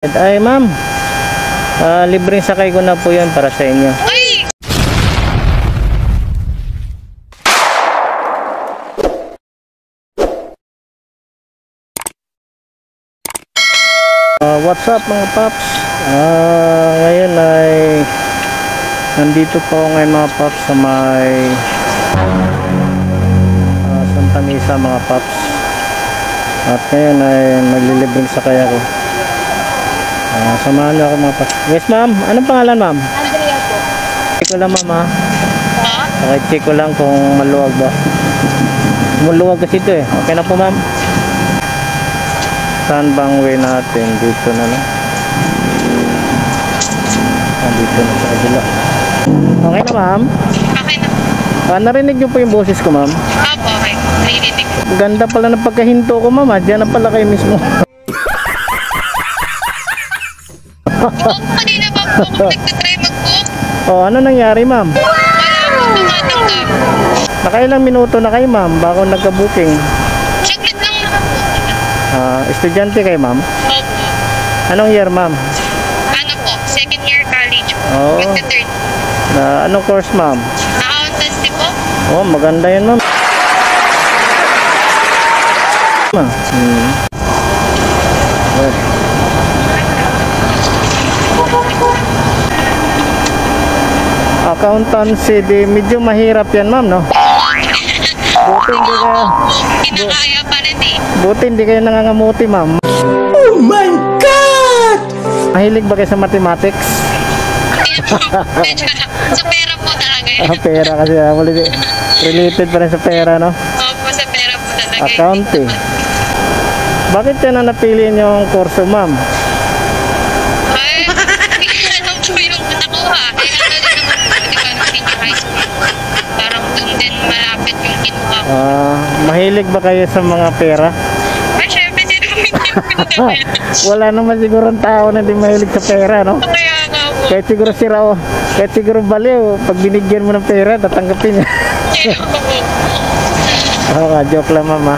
Ay ma'am, libreng sakay ko na po yan para sa inyo. What's up mga paps? Ngayon ay nandito po ako ngayon mga paps sa may Santa Mesa mga paps. At ngayon ay maglilibreng sakay ako. Samahan niyo ako mga paps. Yes ma'am, anong pangalan ma'am? Andrea po. Check ko lang ma'am ha. Okay, check ko lang kung maluwag ba. Maluwag kasi ito eh. Okay na po ma'am. Saan bang way natin? Dito na lang. Dito na sa kabila. Okay na ma'am? Okay na. Narinig niyo po yung boses ko ma'am? Opo, okay. Narinig ko. Ganda pala ng pagkahinto ko ma'am. Diyan na pala kayo mismo. Oo, kanina pa po ako nagtatry mag-book. Ano nangyari ma'am? Wala akong tumatanggap. Nakailang minuto na kayo ma'am bago nagka-booking? Saglit lang naman po. Estudyante kayo ma'am? Opo. Anong year ma'am? Ano po, second year college po. Oo. Magta-third. Anong course ma'am? Accountancy po. Maganda yun ma'am. Accountancy, medyo mahirap yan ma'am, no? Buti hindi kayo Kinakaya pa rin eh. Buti hindi kayo nangangamuti ma'am. Oh my God! Mahilig ba kayo sa mathematics? Sa pera po talaga yun. Pera kasi related pa rin sa pera, no? Opo, sa pera po talaga yun. Accounting. Bakit yan ang napili nyo ang kurso ma'am? Ay, hindi ko alam po yung nakuha. Kaya ano din naman po, di ba, nung senior high school. Parang doon din malapit yung kinuha ko. Mahilig ba kayo sa mga pera? Ay, syempre, sino hindi pinagawin? Wala naman siguro ang tao na di mahilig sa pera, no? Kaya nga po. Kahit siguro sira kahit siguro baliw, pag binigyan mo ng pera, tatanggapin niya. Joke lang mama.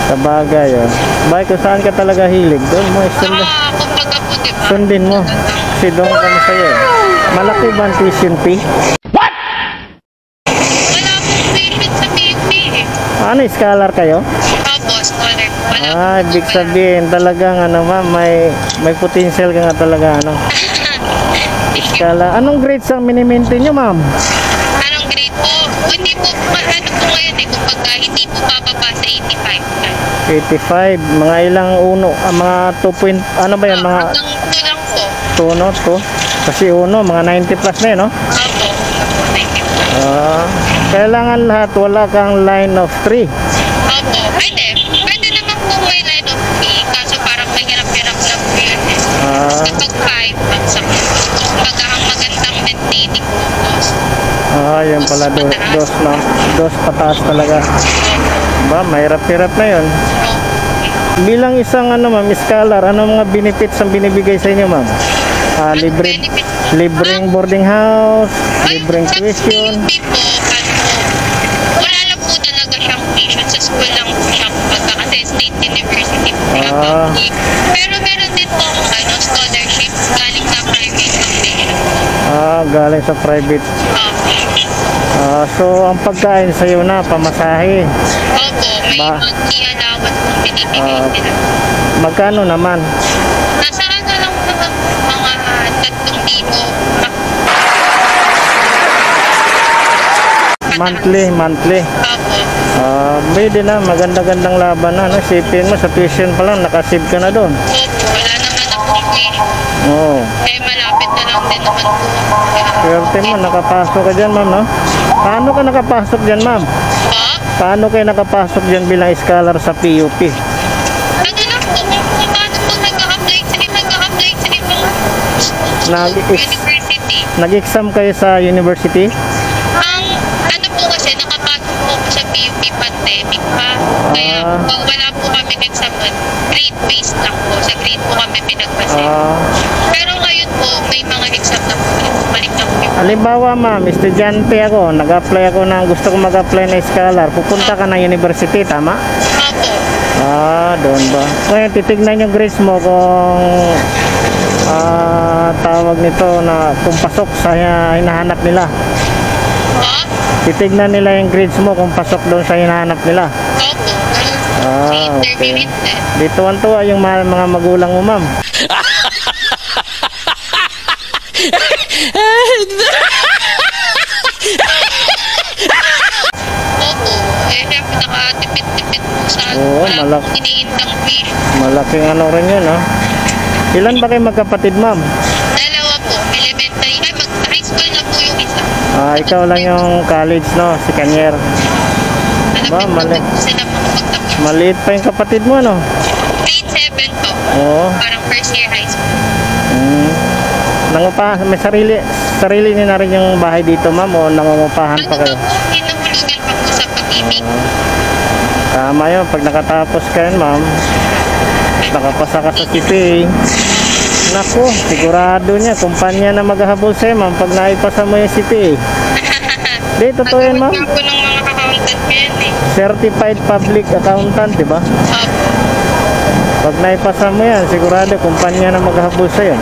Sa bagay, Bakit kung saan ka talaga hilig, doon mo Kumbaga po, di ba? sundin mo. Kasi doon ka masaya. Malaki ba ang tuition fee? Wala pong payment sa PNP eh. Scholar kayo? Opo, scholar. Wala Ibig sabihin talagang ma'am, may potential ka nga talaga Scholar. Anong grades ang mini-maintain nyo ma'am? Anong grade po? Hindi po, ano po ngayon eh, kumbaga, hindi po bababa sa 85. 85. Mga ilang uno, mga 2 point, ano ba yan? Mga Hanggang 2 lang po. 2 no? 2? Kasi uno, mga 90 plus na no? Opo, thank you. Kailangan lahat, wala kang line of 3. Opo, pwede. Pwede naman po may line of pay, kaso parang may hirap-hirap lang po yun eh. Kapag 5, bagsak. Kumbaga, ang magandang maintaining po, boss. Yan pala, dos na. Dos pataas talaga. Ba, mahirap-hirap na yun. Bilang isang ma'am, scholar, ano mga benefits ang binibigay sa inyo ma'am? Libreng boarding house, libreng tuition. Wala lang po talaga siyang tuition sa school lang po siya kumbaga kasi state university po siya. Pero meron din po scholarship galing sa private foundation. Galing sa private. So ang pagkain sa'yo na, pamasahe. Opo, may monthly allowance pong binibigay sila. Magkano naman? Nasa lang naman mga 3,000. Monthly. Opo. Pwede na, maganda-gandang laban na. Sipin mo, sa tuition pa lang, nakasave ka na doon. Opo, wala naman akong tuition. Malapit na lang din naman po. Swerte mo, nakapasok ka dyan ma'am, no? Paano ka nakapasok dyan ma'am? Paano kayo nakapasok dyan bilang scholar sa PUP? Ano lang po, kung paano po nag-a-apply sa ibang university. Nag-exam kayo sa university? Ano po kasi, nakapasok po ako sa PUP pandemic pa. Kaya wala po kami exam, grade-based lang po. Sa grade po kami pinagpasay. Pero ngayon po, may mga exam na po. Balik na po. Halimbawa ma'am, estudyante ako, nag-apply ako na gusto ko mag-apply na scholar. Pupunta ka ng university, tama? Opo. Doon ba? Ngayon, titignan yung grades mo kung tawag nito na kung pasok sa hinahanap nila. Ha? Titignan nila yung grades mo kung pasok doon sa hinahanap nila. Opo. Ah, Sa interview okay. din. Di tuwan-tuwa yung mga magulang mo, ma'am. Opo. Eh, syempre nakatipid-tipid po sa Oo, wala malak- pong iniindang fee. Malaking ano rin yun, ha? Ilan ba kayo magkapatid, ma'am? Dalawa po, elementary. Ay, mag-high school na po yung isa. Ikaw lang yung college, no? Si Kanyer. Ba, Malapit na po sila makapagtapos. Maliit pa yung kapatid mo, no? Grade 7 po. Oo. Parang first year high school. Nangupahan, may sarili niyo na rin yung bahay dito, ma'am, o nangungupahan Ano pa ba kayo? po, hinahulugan pa po sa pag-ibig. Tama yun, pag nakatapos ka yun, ma'am, nakapasa ka sa CPA, naku, sigurado niya, kumpanya na maghahabol sa'yo, ma'am, pag naipasa mo yung CPA. Di, totoo yan, ma'am. Pagkakot po ng mga accountant ko yan eh. Certified Public Accountant, di ba? Opo. Pag naipasa mo yan, sigurado, kumpanya na maghahabol sa'yo.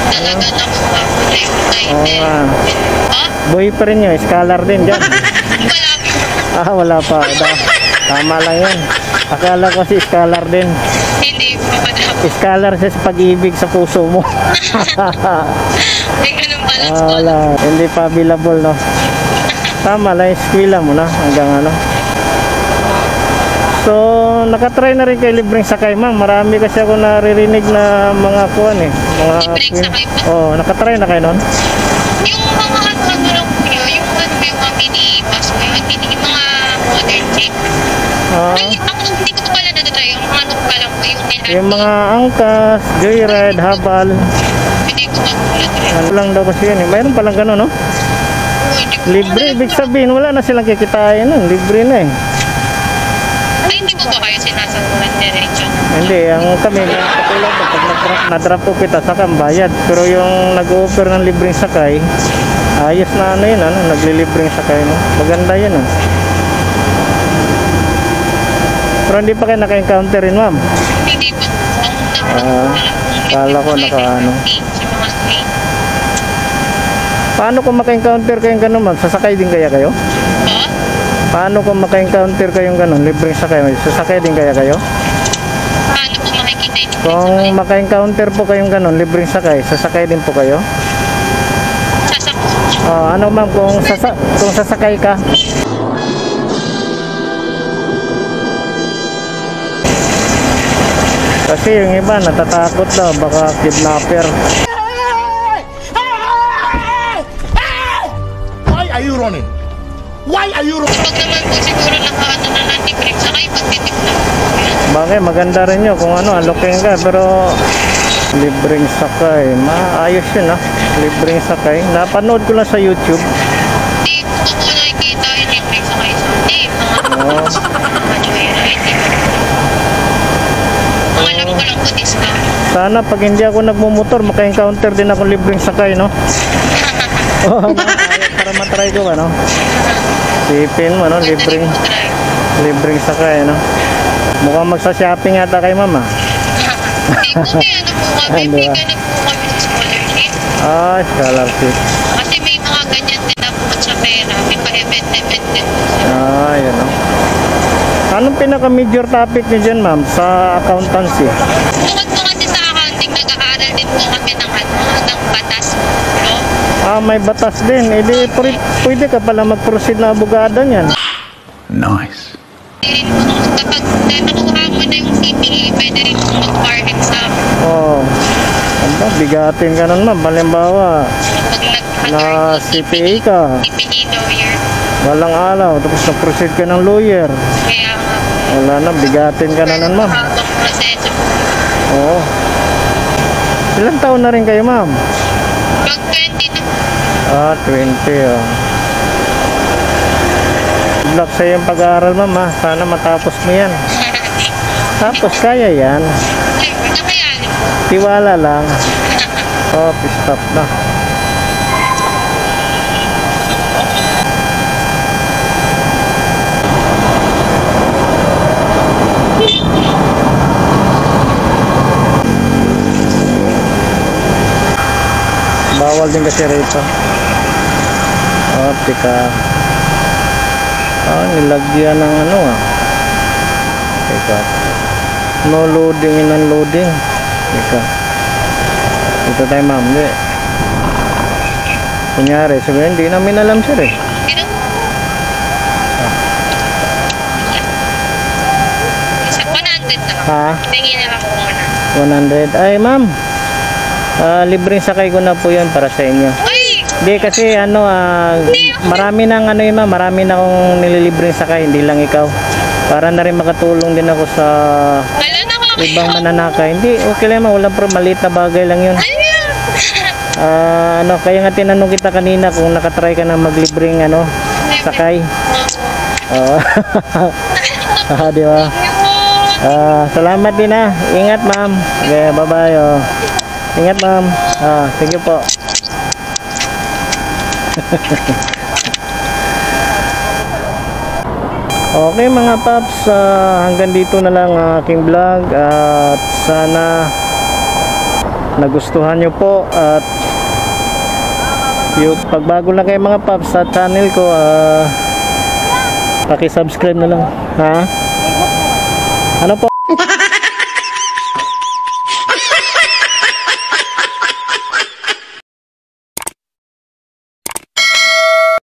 Talaga na po ako na yung Oo title. nga. Ha? Boy pa rin yun, scholar din dyan. Wala po. Wala pa. Tama lang yan. Akala ko si scholar din. Hindi po wala. Scholar siya sa pag-ibig sa puso mo. May ganun pala sa Wala. Hindi pa available, no? Tama lang, eskwela mo na hanggang ano. So, nakatry na rin kayo libreng sakay, ma'am. Marami kasi ako naririnig na mga kuwan eh. Mga, Libreng sakay ba? Oo, nakatry na kayo nun? Yung mga ano lang po yun, yung ano yung mga minibus po yun, hindi yung mga modern jeep. Ah, Ay, ako hindi ko pala natatry, yung mga ano pa lang po yung nilahat. yung mga angkas, joyride, habal. Hindi ko pa po natatry. Ano lang daw kasi yun eh. Mayroon palang gano'n, no? Hindi ko Libre, alam ibig po. sabihin, wala na silang kikitain nun. Libre na eh. Ay, hindi po ba kayo sinasakuran diretso? Hindi, ang kami, katulad ko, pag na-drop po kita, saka ang bayad. Pero yung nag-offer ng libreng sakay, ayos na ano yun, ano, naglilibreng sakay, no? Maganda yun, ah. Pero hindi pa kayo naka-encounter rin, ma'am. Hindi po. Kala ko naka-ano. Sa mga state. Paano kung maka-encounter kayong gano'n, ma'am? Sasakay din kaya kayo? Ha? Paano kung maka-encounter kayong gano'n, libreng sakay? Sasakay din kaya kayo? Paano po makikita yung Kung maka-encounter po kayong gano'n, libreng sakay, sasakay din po kayo? sasakot? Ano ma'am, kung sasakay ka? Kasi yung iba natatakot daw, baka kidnapper. Why are you running? Why are you running? Kapag naman po siguro nakaano na ng libreng sakay, pagtitip na po yan. Bakit maganda rin yun kung ano, alokin ka, pero libreng sakay, maayos yun ah. Libreng sakay, napanood ko lang sa YouTube. Hindi ko po nakikita yung libreng sakay sa atin. Oo. Mga joyride. Ang alam ko lang po discount. Sana pag hindi ako nagmumotor, maka-encounter din ako libreng sakay, no? Oo, para matry ko ba, no? Sipin mo, no? Libreng sakay, no? Mukhang magsa-shopping yata kay mama. Hindi po may ano po kami, Ano may ba? ganun po kami sa scholarship. Scholarship. Kasi may mga ganyan din na po sa pera. May pa-event-event din po. Yan, no? Anong pinaka-major topic niyo dyan, ma'am, sa accountancy? Bukod po kasi sa accounting, nag-aaral din po kami ng ano, ng batas po. May batas din. Di, pwede ka pala mag-proceed na abogado niyan. Nice. Din po, kapag nakuha mo na yung CPA, pwede rin po mag-bar exam. Bigatin ka nun, ma'am. Halimbawa, Pag na CPA ka, CPA lawyer. walang alaw, tapos na-proceed ka ng lawyer. Kaya nga, Wala na, bigatin ka na nun, ma'am. habang proseso. Oo. Ilang taon na rin kayo, ma'am? Pag 20 na 20, oh. Good luck sa iyong pag-aaral, ma'am, ha. Sana matapos mo yan. Tapos, kaya yan. nakayanin po. Tiwala lang. Stop na. bawal din kasi rito. Oh, teka. Nilagyan ng ano ah. Teka. No loading and unloading. Teka. Ito tayo ma'am. Hindi. Kunyari, sabihin, hindi namin alam sir eh. Isa, 100 na lang. Ha? Tingin na ako muna. 100. Ay ma'am. Libreng sakay ko na po yan para sa inyo. Ay! Hindi kasi ano marami nang ano yun ma'am, marami na akong nililibreng sakay, hindi lang ikaw. Para na rin makatulong din ako sa Wala na ako. ibang mananakay. Hindi, okay lang ma'am, walang problema, maliit na bagay lang yun. Ano, kaya nga tinanong kita kanina kung nakatry ka na maglibreng ano, sakay. Di ba? Salamat din ha. Ingat ma'am. Okay, bye-bye. Oh. Ingat ma'am. Sige po. Okay mga paps, hanggang dito na lang ang aking vlog at sana nagustuhan nyo po at yung pagbago lang kayo mga paps sa channel ko, paki-subscribe na lang. Ha? Ano po?